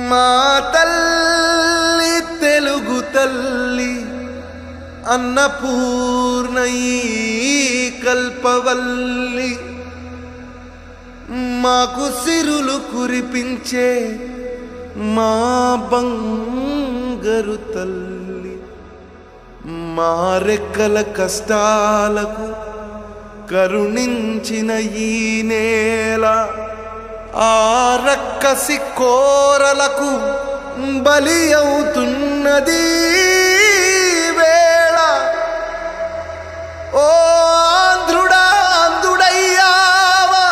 మా తల్లి తెలుగు తల్లి అన్నపూర్ణయి కల్పవల్లి మాకు సిరులు కురిపించే మా బంగారు తల్లి మా రెక్కల కష్టాలకు కరుణించిన ఈ నేల ఆ రక్కసి కోరలకు బలి అవుతున్నది వేళ. ఓ ఆంధ్రుడా ఆంధ్రుడయ్యావా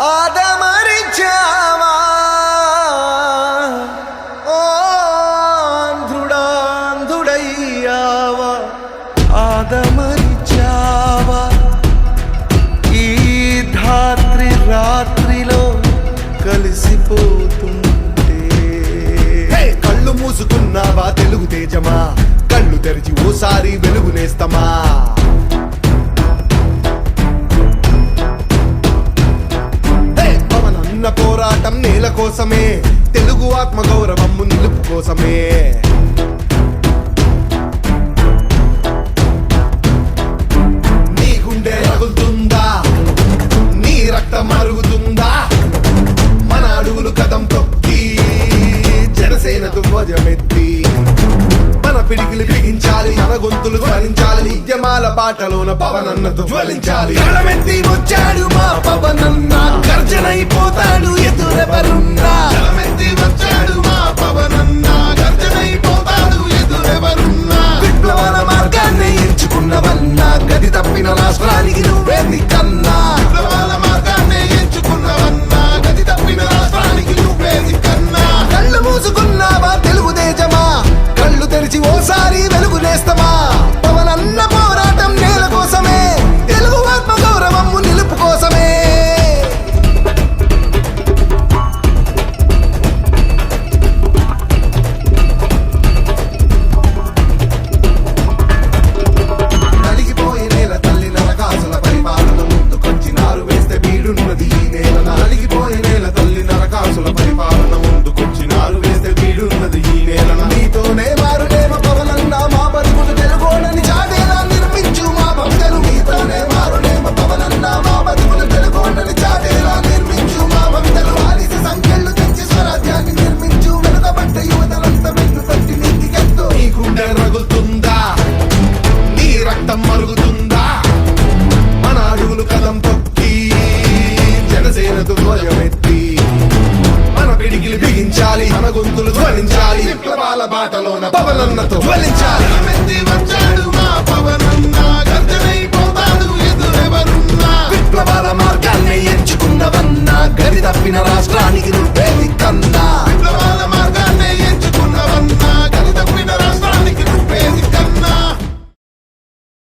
ఆదమరిచావా, ఓ ఆంధ్రుడా ఆంధ్రుడయ్యావా ఆదమరిచావా. ఈ ధాత్రి రాత్రిలో కలిసిపోతుంటే కళ్ళు మూసుకున్నావా తెలుగు తేజమా, కళ్ళు తెరిచి ఓసారి వెలుగునేస్తమా. పవనన్న పోరాటం నేల కోసమే, తెలుగు ఆత్మ గౌరవం నిలుపు కోసమే. నీ గుండె రగులుతుందా, నీ రక్తం మరుగుతుందా, మన అడుగులు కదం తొక్కి జనసేనకు ధ్వజమెత్తి మన పిడికిలు బిగించాలి, మన గొంతులు ధ్వనించాలి. ఉద్యమాల బాటలోన పవనన్నతో జ్వలించాలి. గళమెత్తి వచ్చాడు మా పవనన్న, గర్జనైపోతాడు ఎదురెవరున్నా. గళమెత్తి వచ్చాడు మా పవనన్న, గర్జనైపోతాడు ఎదురెవరున్నా. విప్లవాల మార్గాన్ని ఎంచుకున్నవన్నా, గది తప్పిన రాష్ట్రానికి నువ్వే కన్నా. విప్లవాల మార్గాన్ని ఎంచుకున్నవన్నా, గది తప్పిన రాష్ట్రానికి నువ్వే కన్నా. కళ్ళు మూసుకున్నావా తెలుగు తేజమా, కళ్ళు తెరిచి ఓసారి వెలుగునేస్తమా. పవనన్న పోరాటం నేల కోసమే, తెలుగు ఆత్మ గౌరవం నిలుపు కోసమే. నలిగిపోయే నేల తల్లి నరకాసుల పరిపాలన ముందుకొచ్చినారు వేస్తే బీడున్నది ఈ నేల. నలిగిపోయే నేల తల్లి నరకాసుల పరిపాలన ముందుకొచ్చినారు వేస్తే బీడున్నది ఈ నేల. నీతోనే మారునేమ పవనన్న మా బతుకులు తెలుగోడని చాటేలా నిర్మించు మా భక్తులు. నీతోనే మారునేమ పవనన్న మా బతుకులు తెలుగోడని చాటేలా నిర్మించు మా భక్తులు. వారిసి సంఖ్యలు తెచ్చి స్వరాజ్యాన్ని నిర్మించు, వెనుకబడ్డ యువతలంతా వెన్ను తట్టి నీతికెత్తు. నీ గుండె రగులుతుందా, నీ రక్తం మరుగుతుందా, మన అడుగులు కదం తొక్కి జనసేనకు ధ్వజమెత్తి మన పిడికిలు బిగించాలి, మన గొంతులు ధ్వనించాలి. విప్లవాల బాటలోన పవనన్నతో జ్వలించాలి. వచ్చాడు మా పవన